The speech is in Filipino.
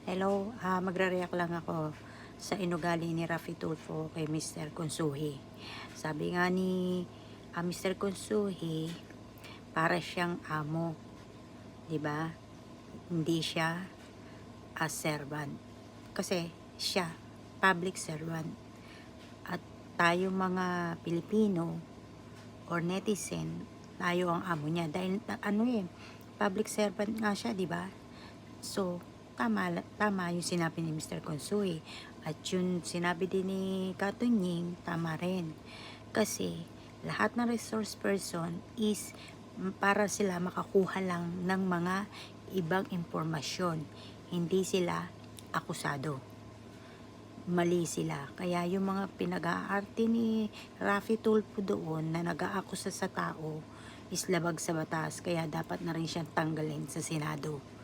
Hello, magre-react lang ako sa inugali ni Raffy Tulfo kay Mr. Consuhi. Sabi nga ni Mr. Consuhi, para siyang amo, 'di ba? Hindi siya a servant. Kasi siya public servant. At tayo mga Pilipino or netizen, tayo ang amo niya dahil public servant nga siya, 'di ba? So, tama yung sinabi ni Mr. Consui. At yung sinabi din ni Katunying, tama rin. Kasi, lahat ng resource person is para sila makakuha lang ng mga ibang impormasyon. Hindi sila akusado. Mali sila. Kaya yung mga pinag-aarte ni Raffy Tulfo doon na nag-aakusa sa tao is labag sa batas. Kaya dapat na rin siyang tanggalin sa Senado.